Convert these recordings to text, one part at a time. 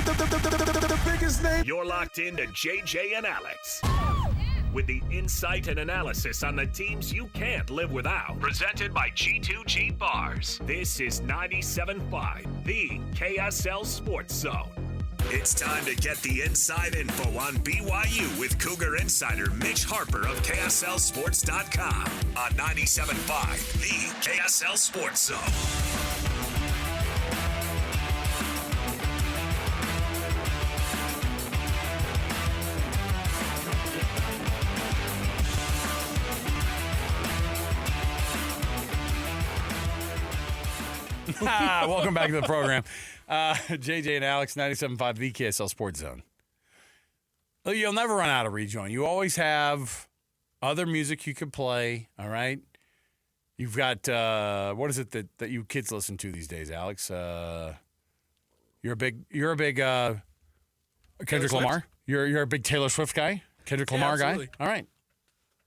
The biggest name. You're locked into JJ and Alex. With the insight and analysis on the teams you can't live without. Presented by G2G Bars. This is 97.5, the KSL Sports Zone. It's time to get the inside info on BYU with Cougar insider Mitch Harper of KSLSports.com on 97.5, the KSL Sports Zone. Welcome back to the program. JJ and Alex, 97.5, the KSL Sports Zone. You'll never run out of rejoin. You always have other music you could play, all right? You've got, what is it that you kids listen to these days, Alex? You're a big Kendrick Lamar? You're a big Taylor Swift guy? Kendrick Lamar guy? All right.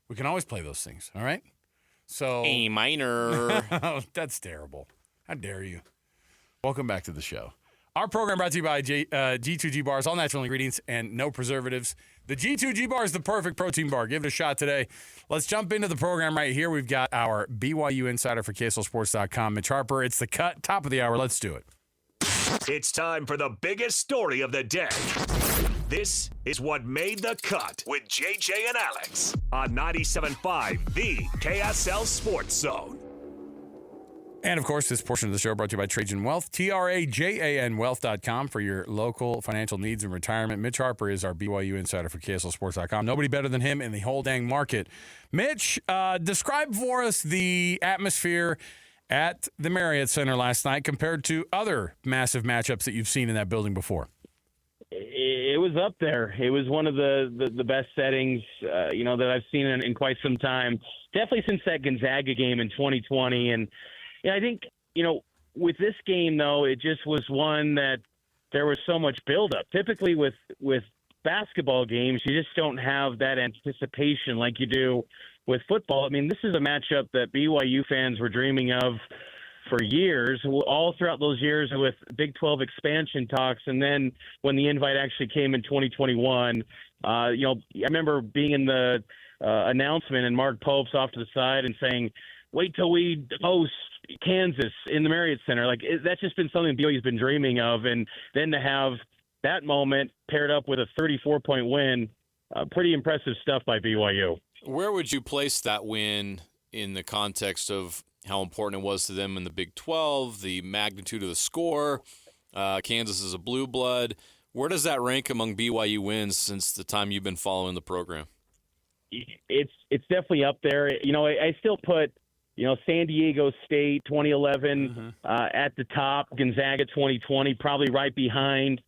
We can always play those things, all right? So A minor. Oh, that's terrible. How dare you? Welcome back to the show. Our program brought to you by G2G Bars, all natural ingredients and no preservatives. The G2G Bar is the perfect protein bar. Give it a shot today. Let's jump into the program right here. We've got our BYU insider for KSLSports.com, Mitch Harper. It's the cut, top of the hour. Let's do it. It's time for the biggest story of the day. This is what made the cut with JJ and Alex on 97.5, the KSL Sports Zone. And, of course, this portion of the show brought to you by Trajan Wealth, TRAJANwealth.com for your local financial needs and retirement. Mitch Harper is our BYU insider for KSLSports.com. Nobody better than him in the whole dang market. Mitch, describe for us the atmosphere at the Marriott Center last night compared to other massive matchups that you've seen in that building before. It was up there. It was one of the best settings, that I've seen in quite some time. Definitely since that Gonzaga game in 2020. And I think, with this game, though, it just was one that there was so much buildup. Typically with basketball games, you just don't have that anticipation like you do with football. I mean, this is a matchup that BYU fans were dreaming of for years, all throughout those years with Big 12 expansion talks. And then when the invite actually came in 2021, I remember being in the announcement and Mark Pope's off to the side and saying, wait till we host Kansas in the Marriott Center. That's just been something BYU's been dreaming of. And then to have that moment paired up with a 34-point win, pretty impressive stuff by BYU. Where would you place that win in the context of how important it was to them in the Big 12, the magnitude of the score? Kansas is a blue blood. Where does that rank among BYU wins since the time you've been following the program? It's definitely up there. I still put San Diego State 2011 at the top, Gonzaga 2020 probably right behind.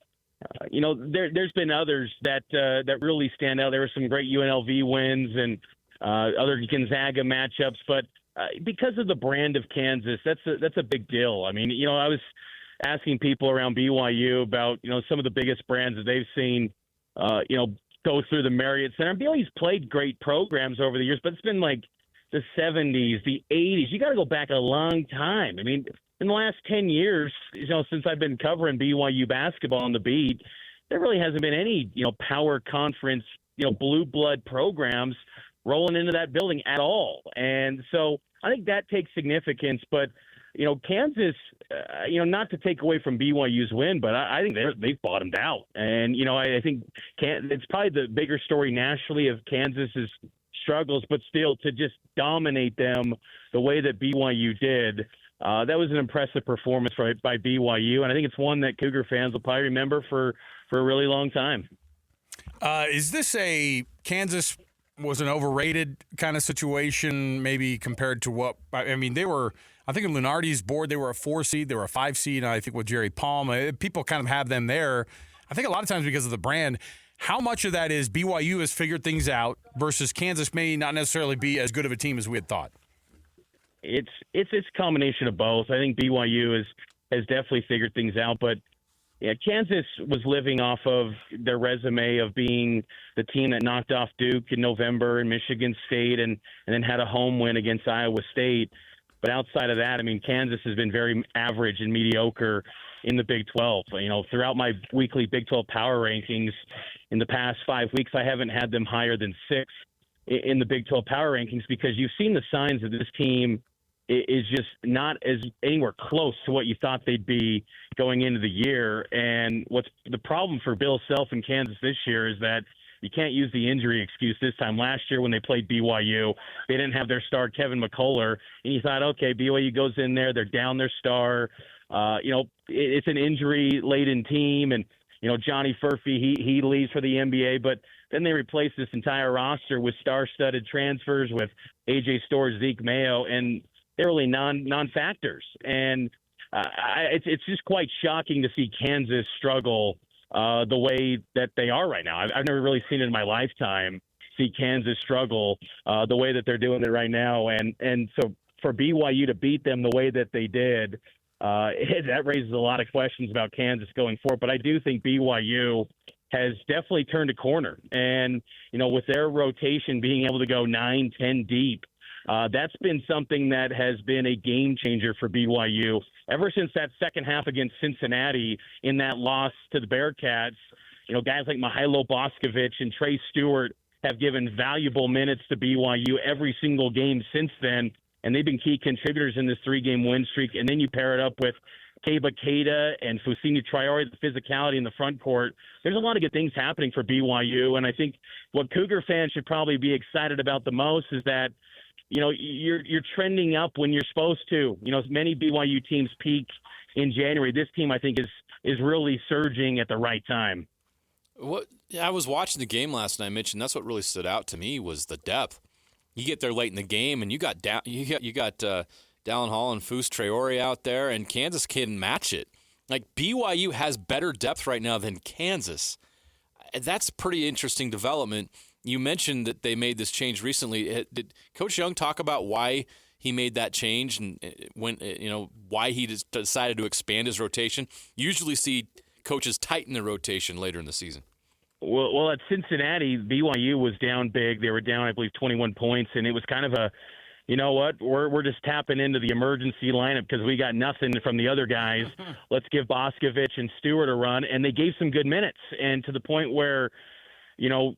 There's been others that really stand out. There were some great UNLV wins and other Gonzaga matchups, but because of the brand of Kansas, that's a big deal. I mean, I was asking people around BYU about some of the biggest brands that they've seen, go through the Marriott Center. BYU's played great programs over the years, but it's been like the 70s, the 80s. You got to go back a long time. I mean, in the last 10 years, since I've been covering BYU basketball on the beat, there really hasn't been any, power conference, blue blood programs rolling into that building at all. And so I think that takes significance. But, Kansas, not to take away from BYU's win, but I think they've bottomed out. And, I think it's probably the bigger story nationally of Kansas's struggles, but still to just dominate them the way that BYU did. That was an impressive performance by BYU, and I think it's one that Cougar fans will probably remember for a really long time. Is this a Kansas was an overrated kind of situation, maybe compared to what – I mean, they were – I think in Lunardi's board, they were a 4 seed. They were a 5 seed, and I think with Jerry Palm. People kind of have them there. I think a lot of times because of the brand. How much of that is BYU has figured things out versus Kansas may not necessarily be as good of a team as we had thought? It's a combination of both. I think BYU has definitely figured things out, but Kansas was living off of their resume of being the team that knocked off Duke in November and Michigan State and then had a home win against Iowa State. But outside of that, I mean, Kansas has been very average and mediocre in the Big 12. Throughout my weekly Big 12 power rankings in the past 5 weeks, I haven't had them higher than 6 in the Big 12 power rankings because you've seen the signs that this team is just not as anywhere close to what you thought they'd be going into the year. And what's the problem for Bill Self in Kansas this year is that you can't use the injury excuse this time. Last year when they played BYU, they didn't have their star Kevin McCullough, and you thought, okay, BYU goes in there, they're down their star. It's an injury-laden team, and Johnny Furphy, he leaves for the NBA, but then they replace this entire roster with star-studded transfers with A.J. Storrs, Zeke Mayo, and they're really non-factors. And it's just quite shocking to see Kansas struggle the way that they are right now. I've never really seen it in my lifetime, see Kansas struggle the way that they're doing it right now. And so for BYU to beat them the way that they did, that raises a lot of questions about Kansas going forward. But I do think BYU has definitely turned a corner. And, with their rotation being able to go 9-10 deep, that's been something that has been a game changer for BYU ever since that second half against Cincinnati in that loss to the Bearcats. Guys like Mihailo Boskovich and Trey Stewart have given valuable minutes to BYU every single game since then, and they've been key contributors in this 3-game win streak. And then you pair it up with Keba Keita and Fousseyni Traore, the physicality in the front court. There's a lot of good things happening for BYU, and I think what Cougar fans should probably be excited about the most is that you're trending up when you're supposed to. Many BYU teams peak in January. This team, I think, is really surging at the right time. I was watching the game last night, Mitch, and that's what really stood out to me was the depth. You get there late in the game, and you got Dallin Hall and Fous Traore out there, and Kansas can match it. Like BYU has better depth right now than Kansas. That's pretty interesting development. You mentioned that they made this change recently. Did Coach Young talk about why he made that change and why he decided to expand his rotation? You usually see coaches tighten the rotation later in the season. Well, at Cincinnati, BYU was down big. They were down, I believe, 21 points, and it was kind of a, we're just tapping into the emergency lineup because we got nothing from the other guys. Let's give Boskovich and Stewart a run, and they gave some good minutes, and to the point where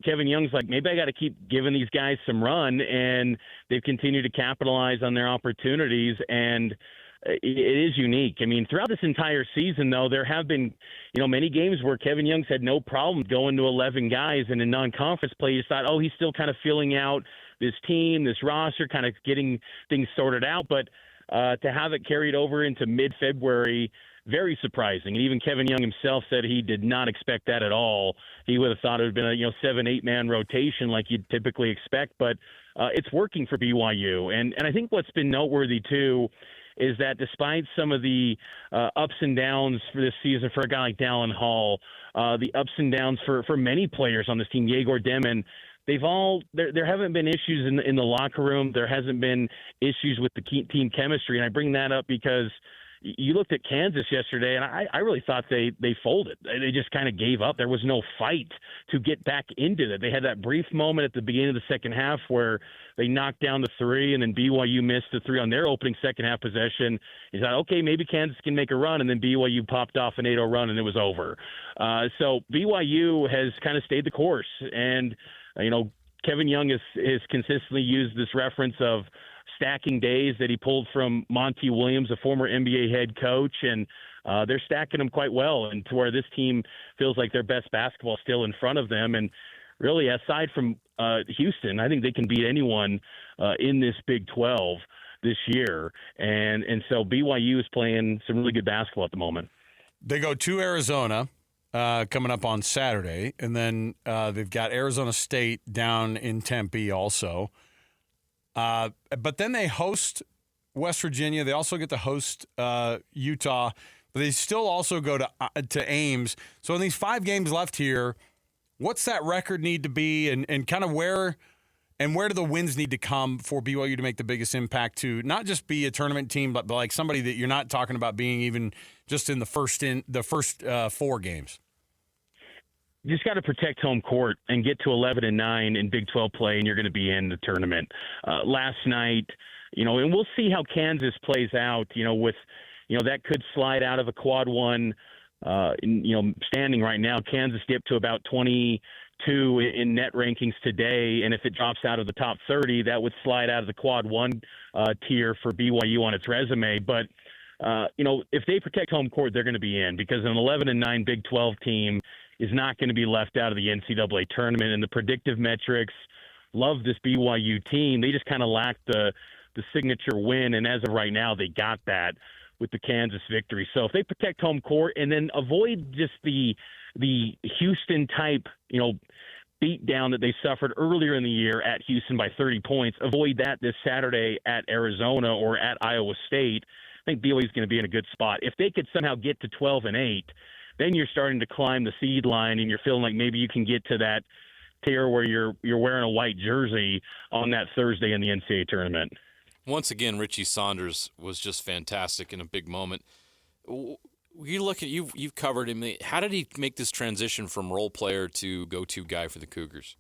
Kevin Young's like, maybe I got to keep giving these guys some run, and they've continued to capitalize on their opportunities, and it is unique. I mean, throughout this entire season, though, there have been, many games where Kevin Young's had no problem going to 11 guys, and in non-conference play, you thought, he's still kind of filling out this team, this roster, kind of getting things sorted out, but to have it carried over into mid-February, very surprising. And even Kevin Young himself said he did not expect that at all. He would have thought it would have been a 7-8 man rotation like you'd typically expect, but it's working for BYU. And I think what's been noteworthy too is that despite some of the ups and downs for this season for a guy like Dallin Hall, the ups and downs for many players on this team, Yegor Demin, there haven't been issues in the locker room. There hasn't been issues with the team chemistry. And I bring that up because you looked at Kansas yesterday, and I really thought they folded. They just kind of gave up. There was no fight to get back into it. They had that brief moment at the beginning of the second half where they knocked down the 3, and then BYU missed the 3 on their opening second half possession. You thought, okay, maybe Kansas can make a run, and then BYU popped off an 8-0 run, and it was over. So BYU has kind of stayed the course, and Kevin Young has consistently used this reference of stacking days that he pulled from Monty Williams, a former NBA head coach, and they're stacking them quite well, and to where this team feels like their best basketball is still in front of them. And really, aside from Houston, I think they can beat anyone in this Big 12 this year. And so BYU is playing some really good basketball at the moment. They go to Arizona coming up on Saturday, and then they've got Arizona State down in Tempe also. But then they host West Virginia. They also get to host Utah, but they still also go to Ames. So in these 5 games left here, what's that record need to be, and kind of where do the wins need to come for BYU to make the biggest impact to not just be a tournament team, but like somebody that you're not talking about being even just in the first 4 games? You just got to protect home court and get to 11-9 in Big 12 play, and you're going to be in the tournament. Last night, and we'll see how Kansas plays out, with that could slide out of a quad one. Standing right now, Kansas dipped to about 22 in net rankings today, and if it drops out of the top 30, that would slide out of the quad one tier for BYU on its resume. But if they protect home court, they're going to be in, because an 11-9 Big 12 team is not going to be left out of the NCAA tournament. And the predictive metrics love this BYU team. They just kind of lack the signature win, and as of right now, they got that with the Kansas victory. So if they protect home court and then avoid just the Houston type, beat down that they suffered earlier in the year at Houston by 30 points, avoid that this Saturday at Arizona or at Iowa State, I think BYU is going to be in a good spot. If they could somehow get to 12-8, then you're starting to climb the seed line, and you're feeling like maybe you can get to that tier where you're wearing a white jersey on that Thursday in the NCAA tournament. Once again, Richie Saunders was just fantastic in a big moment. You look at you've covered him. How did he make this transition from role player to go-to guy for the Cougars?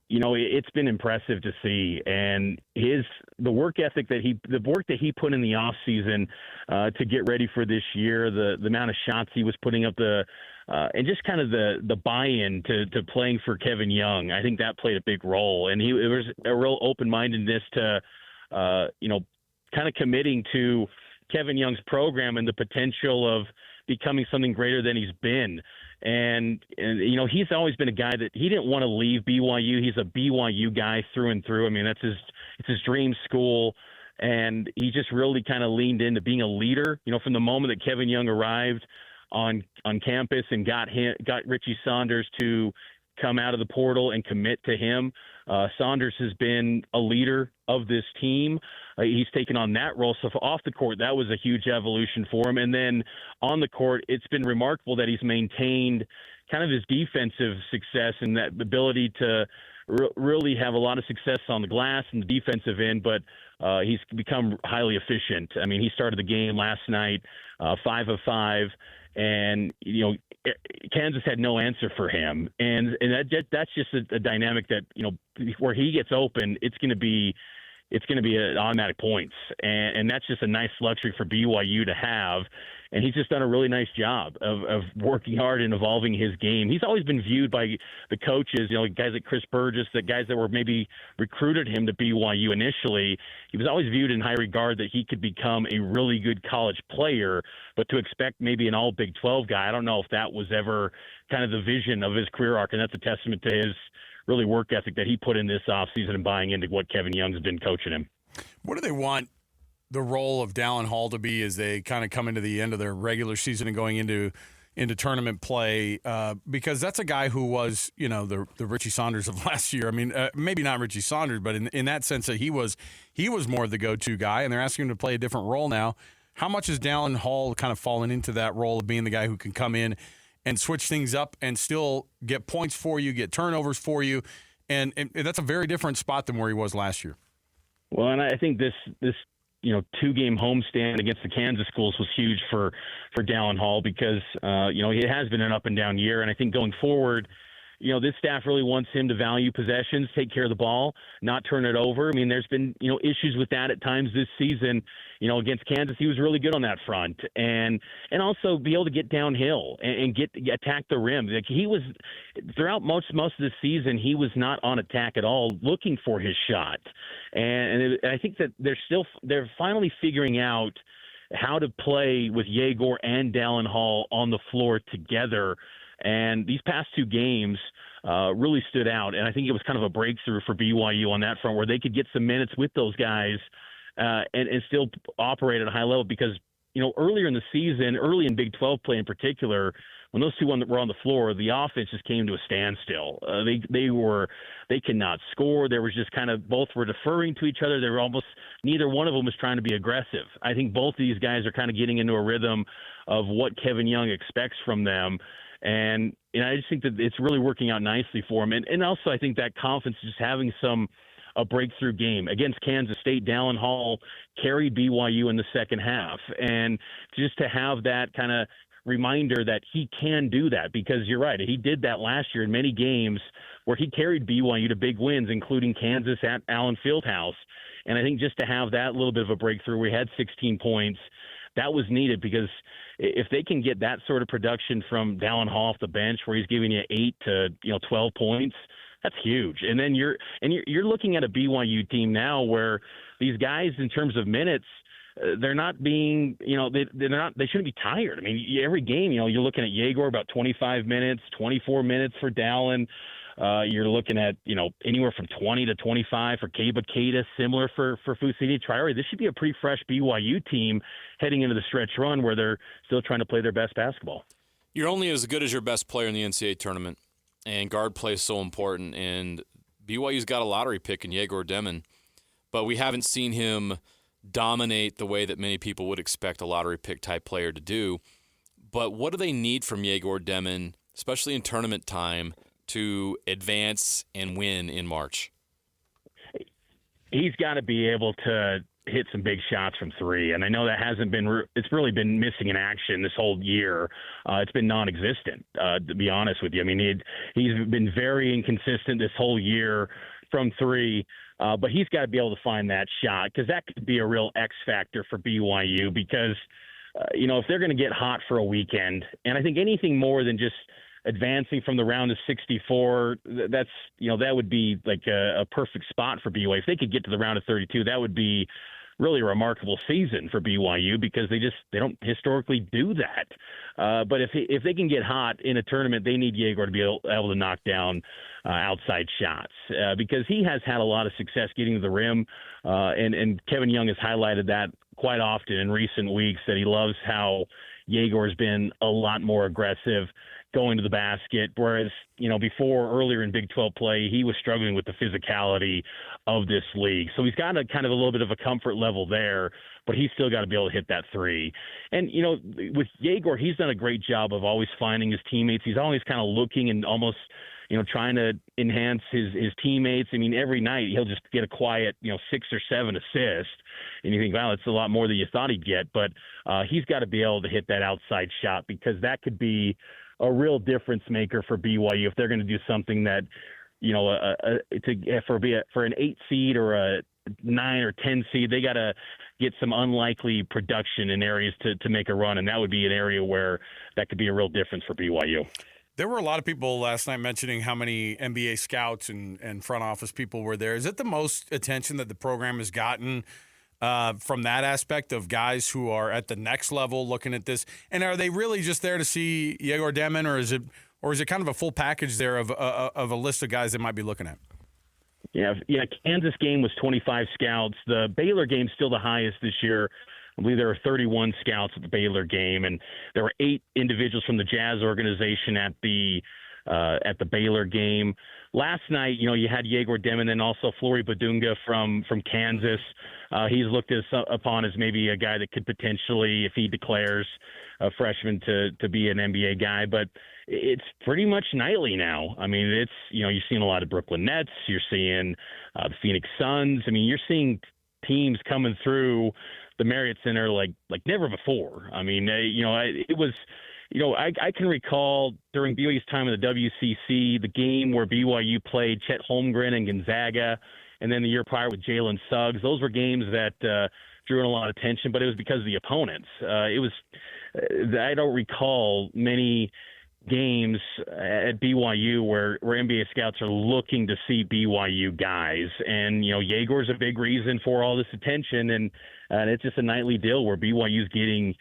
It's been impressive to see, and the work ethic that he put in the off season to get ready for this year, the amount of shots he was putting up, and just kind of the buy-in to playing for Kevin Young. I think that played a big role, and it was a real open-mindedness to kind of committing to Kevin Young's program and the potential of becoming something greater than he's been. And he's always been a guy that he didn't want to leave BYU. He's a BYU guy through and through. I mean, it's his dream school. And he just really kind of leaned into being a leader, from the moment that Kevin Young arrived on campus and got Richie Saunders to come out of the portal and commit to him. Saunders has been a leader of this team. He's taken on that role. So off the court, that was a huge evolution for him. And then on the court, it's been remarkable that he's maintained kind of his defensive success and that ability to really have a lot of success on the glass and the defensive end, but he's become highly efficient. I mean, he started the game last night, 5 of 5, and Kansas had no answer for him, and that's just a dynamic that where he gets open, it's going to be an automatic points, and that's just a nice luxury for BYU to have. And he's just done a really nice job of working hard and evolving his game. He's always been viewed by the coaches, guys like Chris Burgess, the guys that were maybe recruited him to BYU initially. He was always viewed in high regard that he could become a really good college player, but to expect maybe an all Big 12 guy, I don't know if that was ever kind of the vision of his career arc, and that's a testament to his really work ethic that he put in this offseason and buying into what Kevin Young's been coaching him. What do they want the role of Dallin Hall to be as they kind of come into the end of their regular season and going into tournament play? Because that's a guy who was, the Richie Saunders of last year. I mean, maybe not Richie Saunders, but in that sense that he was more of the go-to guy, and they're asking him to play a different role now. How much is Dallin Hall kind of fallen into that role of being the guy who can come in and switch things up and still get points for you, get turnovers for you, and that's a very different spot than where he was last year. Well, and I think this 2-game homestand against the Kansas schools was huge for Dallin Hall because it has been an up and down year, and I think going forward, this staff really wants him to value possessions, take care of the ball, not turn it over. I mean, there's been issues with that at times this season. Against Kansas, he was really good on that front, and also be able to get downhill and attack the rim. Like he was throughout most of the season, he was not on attack at all, looking for his shot. And I think that they're finally figuring out how to play with Yegor and Dallin Hall on the floor together. And these past 2 games really stood out. And I think it was kind of a breakthrough for BYU on that front where they could get some minutes with those guys and still operate at a high level because, earlier in the season, early in Big 12 play in particular, when those two were on the floor, the offense just came to a standstill. They could not score. There was just kind of both were deferring to each other. They were almost neither one of them was trying to be aggressive. I think both of these guys are kind of getting into a rhythm of what Kevin Young expects from them. And I just think that it's really working out nicely for him. And also I think that confidence, just having a breakthrough game against Kansas State, Dallin Hall carried BYU in the second half. And just to have that kind of reminder that he can do that, because you're right, he did that last year in many games where he carried BYU to big wins, including Kansas at Allen Fieldhouse. And I think just to have that little bit of a breakthrough where he had 16 points, that was needed, because if they can get that sort of production from Dallin Hall off the bench, where he's giving you 8 to 12 points, that's huge. And then you're looking at a BYU team now where these guys, in terms of minutes, they're not being, they shouldn't be tired. I mean, every game, you're looking at Yegor about 25 minutes, 24 minutes for Dallin. You're looking at, anywhere from 20 to 25 for Kaba Keita, similar for Fousseyni Traore. This should be a pretty fresh BYU team heading into the stretch run where they're still trying to play their best basketball. You're only as good as your best player in the NCAA tournament, and guard play is so important. And BYU's got a lottery pick in Yegor Demon, but we haven't seen him dominate the way that many people would expect a lottery pick type player to do. But what do they need from Yegor Demon, especially in tournament time, to advance and win in March? He's got to be able to hit some big shots from three. And I know that hasn't been, it's really been missing in action this whole year. It's been non-existent, to be honest with you. I mean, he's been very inconsistent this whole year from three, but he's got to be able to find that shot, because that could be a real X factor for BYU, because, if they're going to get hot for a weekend, and I think anything more than just advancing from the round of 64, that's, that would be like a perfect spot for BYU. If they could get to the round of 32, that would be really a remarkable season for BYU, because they don't historically do that. But if they can get hot in a tournament, they need Yegor to be able to knock down outside shots, because he has had a lot of success getting to the rim. And Kevin Young has highlighted that quite often in recent weeks, that he loves how Yegor's been a lot more aggressive going to the basket, whereas, before, earlier in Big 12 play, he was struggling with the physicality of this league. So he's got a kind of a little bit of a comfort level there, but he's still got to be able to hit that three. And, with Yegor, he's done a great job of always finding his teammates. He's always kind of looking and almost, trying to enhance his teammates. I mean, every night he'll just get a quiet, 6 or 7 assists. And you think, wow, that's a lot more than you thought he'd get. But he's got to be able to hit that outside shot, because that could be a real difference maker for BYU if they're going to do something that, for an 8 seed or a 9 or 10 seed, they got to get some unlikely production in areas to make a run, and that would be an area where that could be a real difference for BYU. There were a lot of people last night mentioning how many NBA scouts and front office people were there. Is it the most attention that the program has gotten from that aspect of guys who are at the next level looking at this? And are they really just there to see Yegor Demon, or is it kind of a full package there of a list of guys they might be looking at? Yeah. Kansas game was 25 scouts. The Baylor game's still the highest this year. I believe there were 31 scouts at the Baylor game, and there were 8 individuals from the Jazz organization at the Baylor game. Last night, you had Yegor Demon and also Flory Badunga from Kansas. He's looked upon as maybe a guy that could potentially, if he declares a freshman, to be an NBA guy. But it's pretty much nightly now. I mean, it's, you're seeing a lot of Brooklyn Nets. You're seeing the Phoenix Suns. I mean, you're seeing teams coming through the Marriott Center like never before. I mean, it was, I can recall during BYU's time in the WCC, the game where BYU played Chet Holmgren and Gonzaga, and then the year prior with Jalen Suggs. Those were games that drew in a lot of attention, but it was because of the opponents. I don't recall many games at BYU where NBA scouts are looking to see BYU guys. And, Yegor's a big reason for all this attention, and it's just a nightly deal where BYU's getting,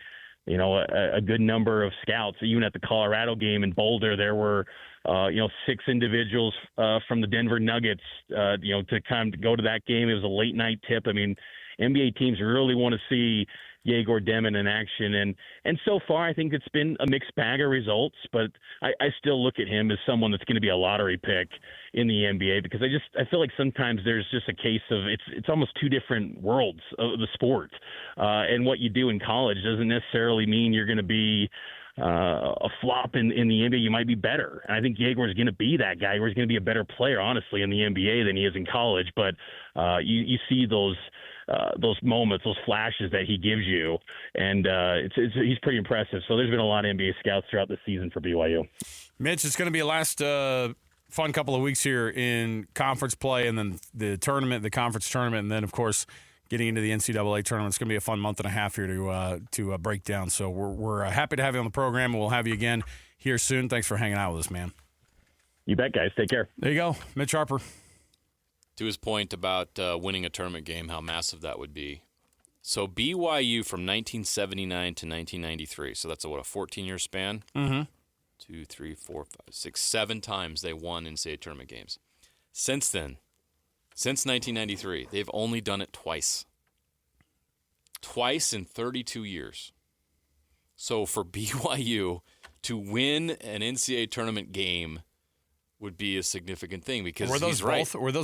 a good number of scouts. Even at the Colorado game in Boulder, there were, 6 individuals from the Denver Nuggets, to kind of go to that game. It was a late night tip. I mean, NBA teams really want to see Yegor Demon in action. And so far, I think it's been a mixed bag of results, but I still look at him as someone that's going to be a lottery pick in the NBA, because I feel like sometimes there's just a case of it's almost two different worlds of the sport. And what you do in college doesn't necessarily mean you're going to be a flop in the NBA. You might be better. And I think Yegor is going to be that guy, where he's going to be a better player, honestly, in the NBA than he is in college. But you see those moments, those flashes that he gives you, and he's pretty impressive. So there's been a lot of NBA scouts throughout the season for BYU. Mitch, it's going to be a last fun couple of weeks here in conference play, and then the conference tournament, and then, of course, getting into the NCAA tournament. It's going to be a fun month and a half here to break down. So we're happy to have you on the program, and we'll have you again here soon. Thanks for hanging out with us, man. You bet, guys. Take care. There you go. Mitch Harper. To his point about winning a tournament game, how massive that would be. So BYU from 1979 to 1993, so that's a 14-year span? Mm-hmm. 2, 3, 4, 5, 6, 7 times they won NCAA tournament games. Since then, since 1993, they've only done it twice. Twice in 32 years. So for BYU to win an NCAA tournament game would be a significant thing because Were those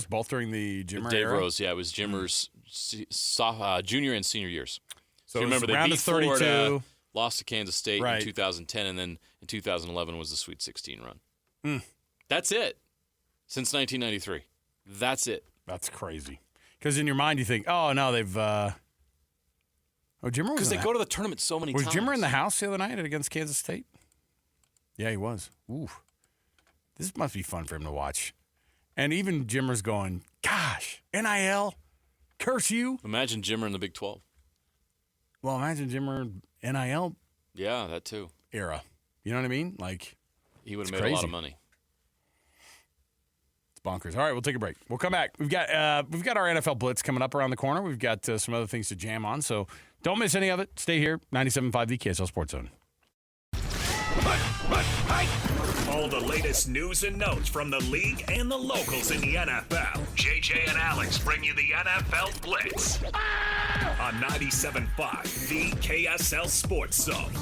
both during the Jimmer Dave era? Rose, yeah, it was Jimmer's junior and senior years. So you remember they round beat of 32. Florida, lost to Kansas State Right. in 2010, and then in 2011 was the Sweet 16 run. Mm. That's it. Since 1993. That's it. That's crazy. Because in your mind you think, oh, no, they've Jimmer was Because in they the go to the tournament so many Was times. Jimmer in the house the other night against Kansas State? Yeah, he was. Ooh. This must be fun for him to watch. And even Jimmer's going, gosh, NIL, curse you. Imagine Jimmer in the Big 12. Well, imagine Jimmer NIL Yeah, that too. era. You know what I mean? Like, He would have It's made a lot crazy. of money. it's bonkers. All right, we'll take a break. We'll come back. We've got our NFL Blitz coming up around the corner. We've got some other things to jam on, so don't miss any of it. Stay here, 97.5 the KSL Sports Zone. All the latest news and notes from the league and the locals in the NFL. JJ and Alex bring you the NFL Blitz on 97.5 the KSL Sports Zone.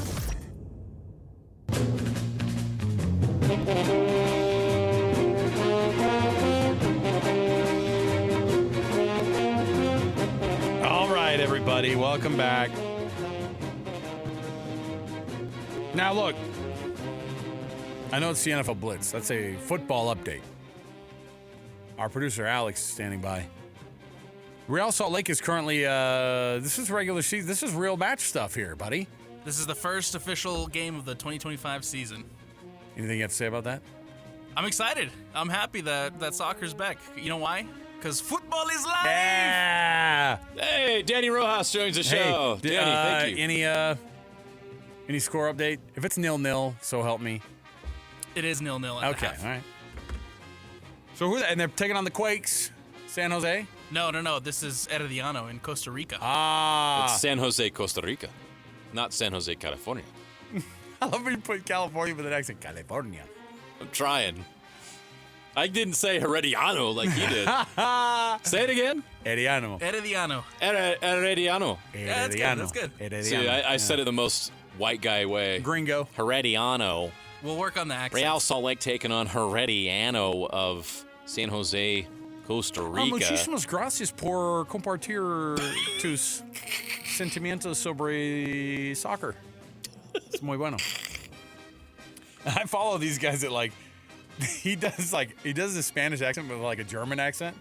All right, everybody, welcome back. Now, look, I know it's the NFL Blitz. That's a football update. Our producer, Alex, is standing by. Real Salt Lake is currently, this is regular season. This is real match stuff here, buddy. This is the first official game of the 2025 season. Anything you have to say about that? I'm excited. I'm happy that soccer's back. You know why? Because football is live! Yeah! Hey, Danny Rojas joins the show. Hey, Danny, thank you. Any score update? If it's 0-0, so help me. It is 0-0 at the Okay, half. all right. So and they're taking on the Quakes, San Jose? No. This is Herediano in Costa Rica. It's San Jose, Costa Rica, not San Jose, California. I love when you put California with an accent. California. I'm trying. I didn't say Herediano like he did. Say it again. Herediano. Herediano. Herediano. Yeah, that's good. Herediano. See, I said it the most white guy way. Gringo. Herediano. We'll work on the accent. Real Salt Lake taking on Herediano of San Jose, Costa Rica. Muchísimas gracias por compartir tus sentimientos sobre soccer. Es muy bueno. I follow these guys that he does a Spanish accent with like a German accent.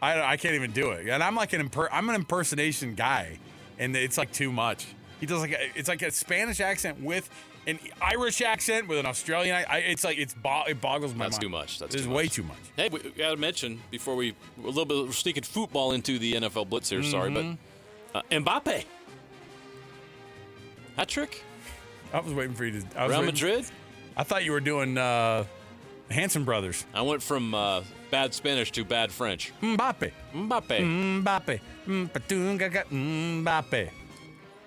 I can't even do it, and I'm like I'm an impersonation guy, and it's like too much. He does it's like a Spanish accent with an Irish accent with an Australian. It boggles my mind. That's too much. This is way too much. Hey, we got to mention before we're sneaking football into the NFL Blitz here. Sorry, but Mbappe. Hat trick? I was waiting for you to. Real Madrid? I thought you were doing Hanson Brothers. I went from bad Spanish to bad French. Mbappe. Mbappe. Mbappe.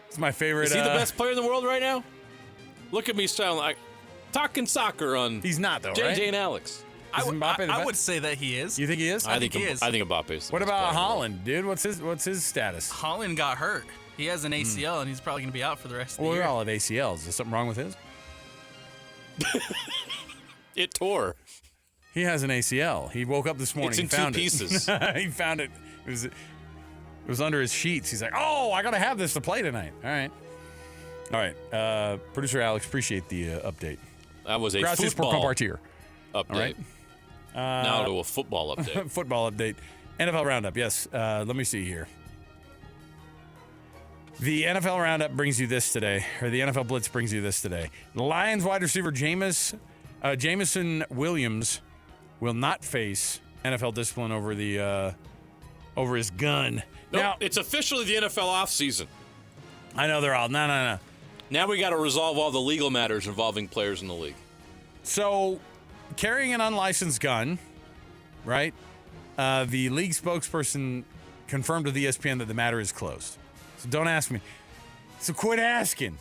It's my favorite. Is he the best player in the world right now? Look at me sounding like talking soccer on He's not, though, JJ right? and Alex. I Is Mbappe the best? would say that he is. You think he is? I think he is. I think Mbappe is. the What best about player in the world. Holland, dude? What's his status? Holland got hurt. He has an ACL, and he's probably going to be out for the rest of the Well, we year. all have ACLs. Is there something wrong with his? It tore. He has an ACL. He woke up this morning. It's in and found two it. pieces. He found it. It was under his sheets. He's like, "Oh, I gotta have this to play tonight." All right. Producer Alex, appreciate the update. That was a Gracias por football compartir. update. All right. Now to a football update. Football update. NFL Roundup. Yes. Let me see here. The NFL Roundup brings you this today, or the NFL Blitz brings you this today. The Lions wide receiver Jameson Williams will not face NFL discipline over over his gun. Nope, Now, it's officially the NFL offseason. I know they're all, no. Now we got to resolve all the legal matters involving players in the league. So, carrying an unlicensed gun, right? The league spokesperson confirmed with ESPN that the matter is closed. So don't ask me. So quit asking.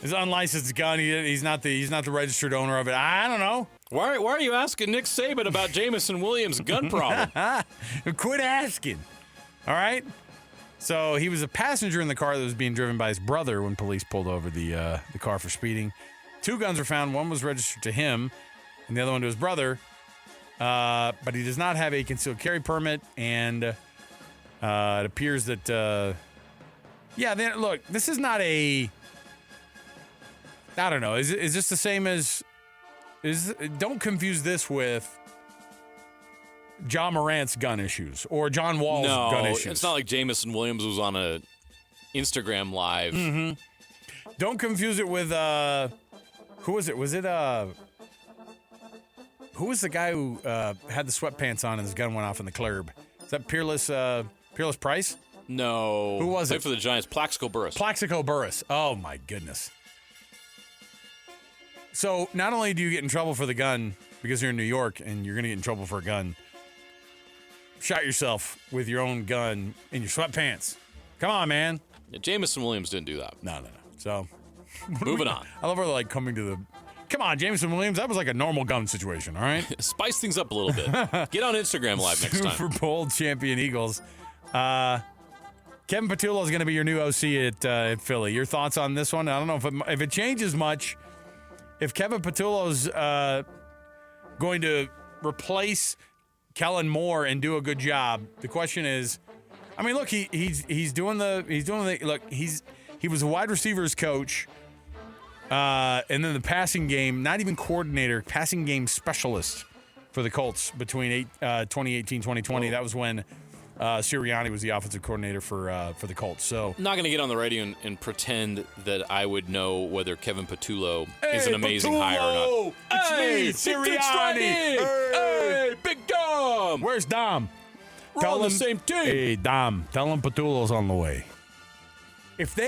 His unlicensed gun. He's not the registered owner of it. I don't know. Why are you asking Nick Saban about Jamison Williams' gun problem? Quit asking. All right. So he was a passenger in the car that was being driven by his brother when police pulled over the car for speeding. 2 guns were found. One was registered to him, and the other one to his brother. But he does not have a concealed carry permit, and it appears that. Look, this is not a. I don't know. Is this the same as? Don't confuse this with John Morant's gun issues or John Wall's gun issues. It's not like Jamison Williams was on a Instagram live. Mm-hmm. Don't confuse it with who was it? Was it who was the guy who had the sweatpants on and his gun went off in the club? Is that Peerless Price? No. Who was it? Played for the Giants. Plaxico Burress. Oh my goodness. So not only do you get in trouble for the gun because you're in New York and you're going to get in trouble for a gun, shot yourself with your own gun in your sweatpants. Come on, man. Yeah, Jamison Williams didn't do that. No. So moving on. I love her like coming to the. Come on, Jamison Williams. That was like a normal gun situation, all right? Spice things up a little bit. Get on Instagram Live next time. Super Bowl champion Eagles. Kevin Patullo is going to be your new OC at Philly. Your thoughts on this one? I don't know if it changes much. If Kevin Patullo's going to replace Kellen Moore and do a good job, the question is, I mean, look, he's doing the look. He was a wide receivers coach, and then the passing game, not even coordinator, passing game specialist for the Colts between 2018, 2020. That was when Sirianni was the offensive coordinator for the Colts. So I'm not going to get on the radio and pretend that I would know whether Kevin Patullo is an amazing hire or not. It's me, Sirianni. Hey, Big Dom. Where's Dom? We're on the same team. Hey, Dom, tell him Patullo's on the way. If they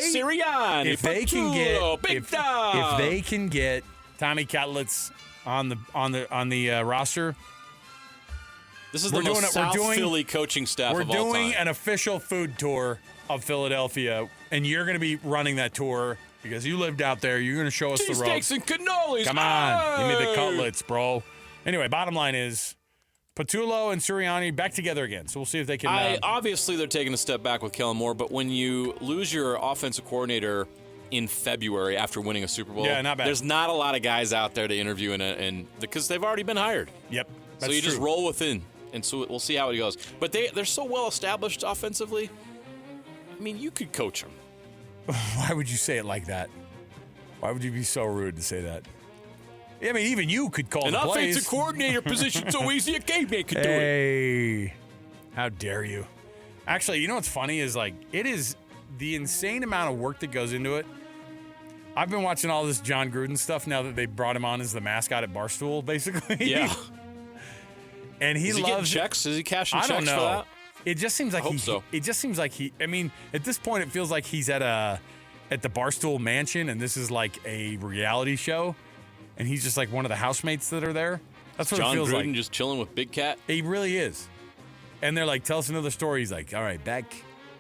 can get Tommy Cutlets on the roster. This is the most South Philly coaching staff of all time. We're doing an official food tour of Philadelphia, and you're going to be running that tour because you lived out there. You're going to show us the ropes. Cheesesteaks and cannolis. Come on. Give me the cutlets, bro. Anyway, bottom line is Patullo and Sirianni back together again. So we'll see if they can. Obviously, they're taking a step back with Kellen Moore, but when you lose your offensive coordinator in February after winning a Super Bowl, not bad. There's not a lot of guys out there to interview and because they've already been hired. Yep. So you just roll within. And so we'll see how it goes. But they're so well established offensively. I mean, you could coach them. Why would you say it like that? Why would you be so rude to say that? I mean, even you could call the plays. An offensive coordinator position so easy a caveman could do it. Hey, how dare you? Actually, you know what's funny is like it is the insane amount of work that goes into it. I've been watching all this John Gruden stuff now that they brought him on as the mascot at Barstool, basically. Yeah. And he loves. Is he getting checks? Is he cashing checks for that? It just seems like It just seems like he. I mean, at this point, it feels like he's at the Barstool Mansion, and this is like a reality show, and he's just like one of the housemates that are there. That's what it feels like. John Gruden just chilling with Big Cat. He really is. And they're like, tell us another story. He's like, all right, back.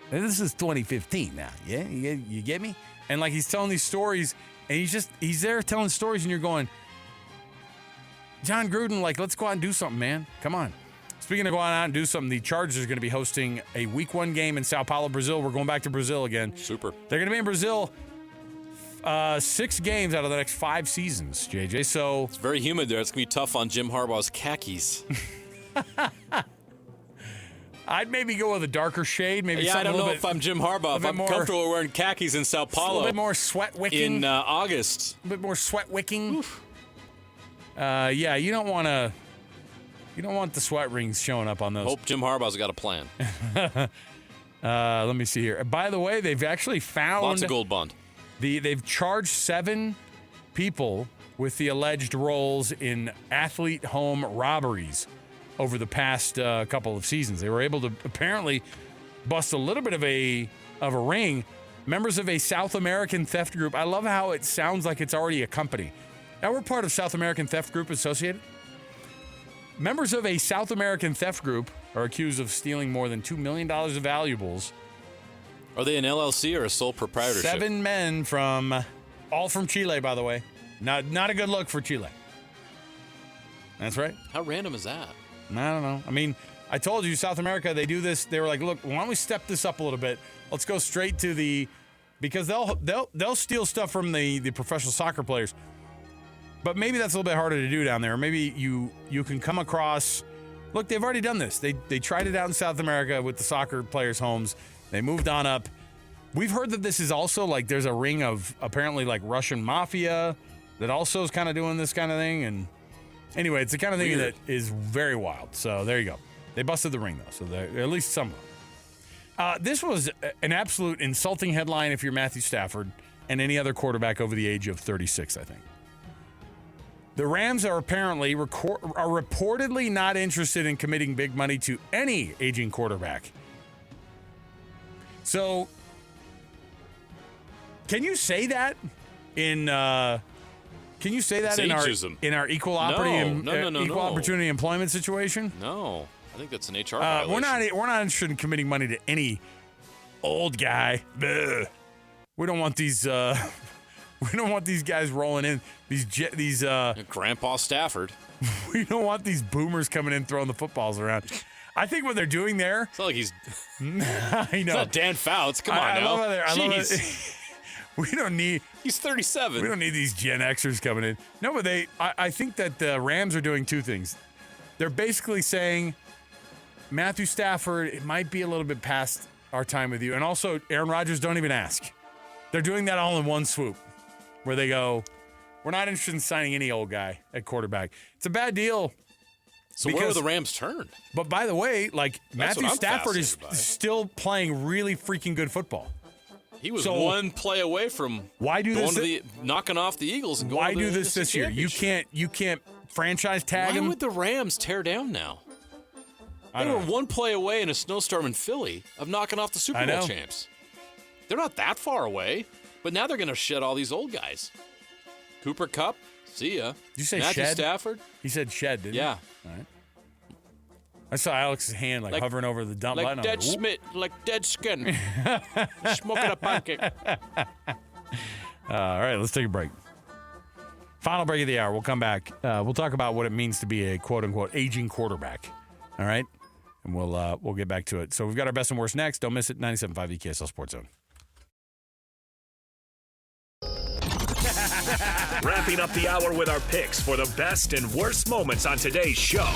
This is 2015 now. Yeah, you get me? And like he's telling these stories, and he's there telling stories, and you're going, John Gruden, like, let's go out and do something, man. Come on. Speaking of going out and do something, the Chargers are going to be hosting a Week 1 game in Sao Paulo, Brazil. We're going back to Brazil again. Super. They're going to be in Brazil 6 games out of the next 5 seasons, JJ. So it's very humid there. It's going to be tough on Jim Harbaugh's khakis. I'd maybe go with a darker shade. Maybe I don't know if I'm Jim Harbaugh. If I'm comfortable wearing khakis in Sao Paulo. A little bit more sweat wicking. In August. A bit more sweat wicking. You don't want the sweat rings showing up on those. Hope Jim Harbaugh's got a plan. Let me see here. By the way, they've actually found lots of gold bond. They've charged 7 people with the alleged roles in athlete home robberies over the past couple of seasons. They were able to apparently bust a little bit of a ring. Members of a South American theft group. I love how it sounds like it's already a company. Now, we're part of South American Theft Group Associated. Members of a South American theft group are accused of stealing more than $2 million of valuables. Are they an LLC or a sole proprietorship? 7 men all from Chile, by the way. Not a good look for Chile. That's right. How random is that? I don't know. I mean, I told you, South America, they do this. They were like, look, why don't we step this up a little bit? Let's go straight to because they'll steal stuff from the professional soccer players. But maybe that's a little bit harder to do down there. Maybe you can come across. Look, they've already done this. They tried it out in South America with the soccer players' homes. They moved on up. We've heard that this is also like there's a ring of apparently like Russian mafia that also is kind of doing this kind of thing. And anyway, it's the kind of thing that is very wild. So there you go. They busted the ring, though, so at least some of them. This was an absolute insulting headline if you're Matthew Stafford and any other quarterback over the age of 36, I think. The Rams are apparently are reportedly not interested in committing big money to any aging quarterback. So, can you say that in our equal opportunity employment situation? No, I think that's an HR violation. We're not interested in committing money to any old guy. Bleh. We don't want these. We don't want these guys rolling in. These Grandpa Stafford. We don't want these boomers coming in throwing the footballs around. I think what they're doing there. It's not like he's. I know. It's not Dan Fouts. Come on now. Jeez. We don't need. He's 37. We don't need these Gen Xers coming in. No, but I think that the Rams are doing two things. They're basically saying, Matthew Stafford, it might be a little bit past our time with you, and also Aaron Rodgers, don't even ask. They're doing that all in one swoop. Where they go, we're not interested in signing any old guy at quarterback. It's a bad deal. So where will the Rams turn? But by the way, like Matthew Stafford is still playing really freaking good football. He was one play away from knocking off the Eagles and going why to the do this year? You can't franchise tag him. Why would the Rams tear down now? They were one play away in a snowstorm in Philly of knocking off the Super Bowl champs. They're not that far away. But now they're going to shed all these old guys. Cooper Kupp, see ya. Did you say Matthew shed? Stafford? He said shed, didn't he? Yeah. All right. I saw Alex's hand like hovering over the dump button. Like dead skin. Smoking a pancake. All right, let's take a break. Final break of the hour. We'll come back. We'll talk about what it means to be a quote-unquote aging quarterback. All right? And we'll get back to it. So we've got our best and worst next. Don't miss it. 97.5 EKSL Sports Zone. Wrapping up the hour with our picks for the best and worst moments on today's show.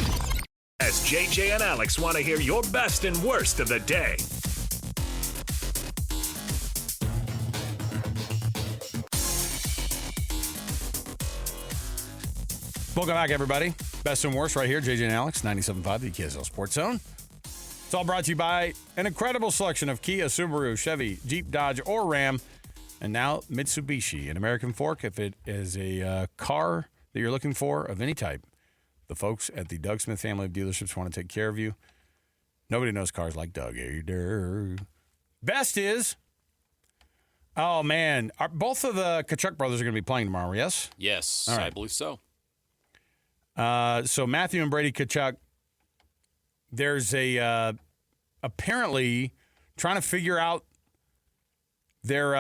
As JJ and Alex want to hear your best and worst of the day. Welcome back, everybody. Best and worst right here. JJ and Alex, 97.5, the KSL Sports Zone. It's all brought to you by an incredible selection of Kia, Subaru, Chevy, Jeep, Dodge, or Ram. And now Mitsubishi, an American Fork. If it is a car that you're looking for of any type, the folks at the Doug Smith family of dealerships want to take care of you. Nobody knows cars like Doug. Best is, oh, man, both of the Kachuk brothers are going to be playing tomorrow, yes? Yes, right. I believe so. So Matthew and Brady Kachuk, there's apparently trying to figure out their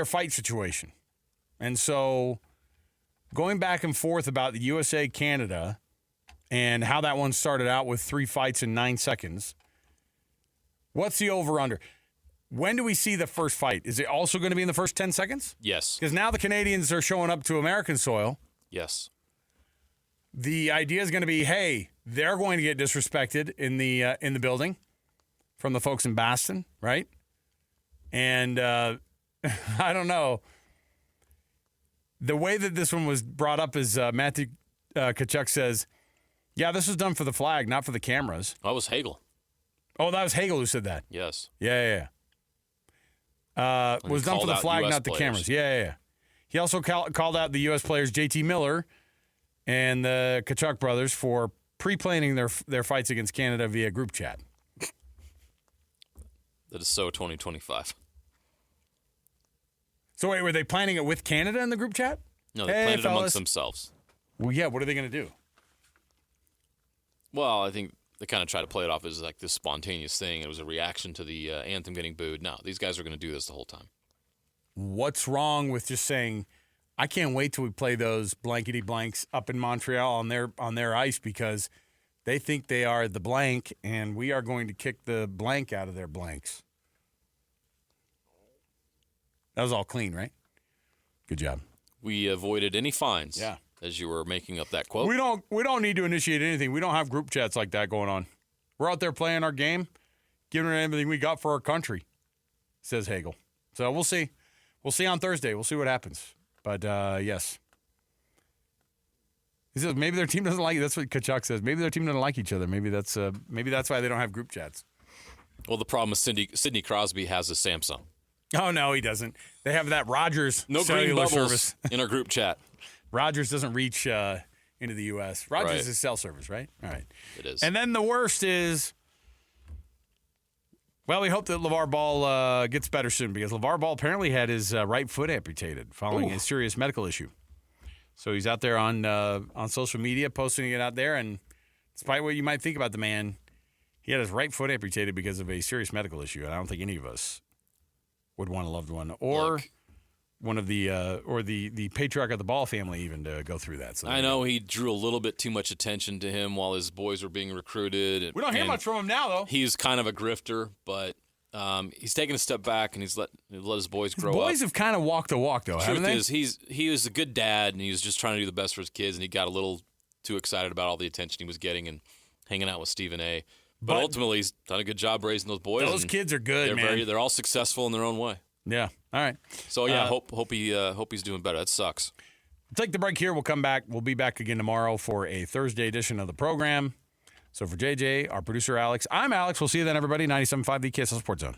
fight situation. And so going back and forth about the USA-Canada and how that one started out with 3 fights in 9 seconds. What's the over-under? When do we see the first fight? Is it also going to be in the first 10 seconds? Yes. Because now the Canadians are showing up to American soil. Yes. The idea is going to be, hey, they're going to get disrespected in the building from the folks in Boston, right? And I don't know. The way that this one was brought up is Matthew Kachuk says, yeah, this was done for the flag, not for the cameras. That was Hagel. Oh, that was Hagel who said that. Yes. Yeah. Was done for the flag, not the cameras. Yeah. He also called out the U.S. players J.T. Miller and the Kachuk brothers for pre-planning their fights against Canada via group chat. That is so 2025. So wait, were they planning it with Canada in the group chat? No, they planned it amongst themselves. Well, yeah, what are they going to do? Well, I think they kind of try to play it off as like this spontaneous thing. It was a reaction to the anthem getting booed. No, these guys are going to do this the whole time. What's wrong with just saying, I can't wait till we play those blankety blanks up in Montreal on their ice because they think they are the blank and we are going to kick the blank out of their blanks. That was all clean, right? Good job. We avoided any fines. Yeah. As you were making up that quote. We don't need to initiate anything. We don't have group chats like that going on. We're out there playing our game, giving it everything we got for our country, says Hagel. So we'll see. We'll see on Thursday. We'll see what happens. But yes. He says maybe their team doesn't like it. That's what Kachuk says. Maybe their team doesn't like each other. Maybe that's why they don't have group chats. Well, the problem is Sidney Crosby has a Samsung. Oh no, he doesn't. They have that Rogers no green cellular bubbles service in our group chat. Rogers doesn't reach into the U.S. Rogers Right. is cell service, right? All right. It is. And then the worst is, well, we hope that LeVar Ball gets better soon because LeVar Ball apparently had his right foot amputated following a serious medical issue. So he's out there on social media posting it out there, and despite what you might think about the man, he had his right foot amputated because of a serious medical issue, and I don't think any of us would want a loved one or Look. one of the patriarch of the Ball family even to go through that. So I know he drew a little bit too much attention to him while his boys were being recruited. We don't hear much from him now, though. He's kind of a grifter, but he's taken a step back and he's let his boys grow up. Boys have kind of walked the walk, though, haven't Truth they? is, he was a good dad and he was just trying to do the best for his kids, and he got a little too excited about all the attention he was getting and hanging out with Stephen A. But ultimately, he's done a good job raising those boys. Those kids are good, man. They're all successful in their own way. Yeah. All right. So yeah, hope he's doing better. That sucks. We'll take the break here. We'll come back. We'll be back again tomorrow for a Thursday edition of the program. So for JJ, our producer Alex, I'm Alex. We'll see you then, everybody. 97.5 the KSL Sports Zone.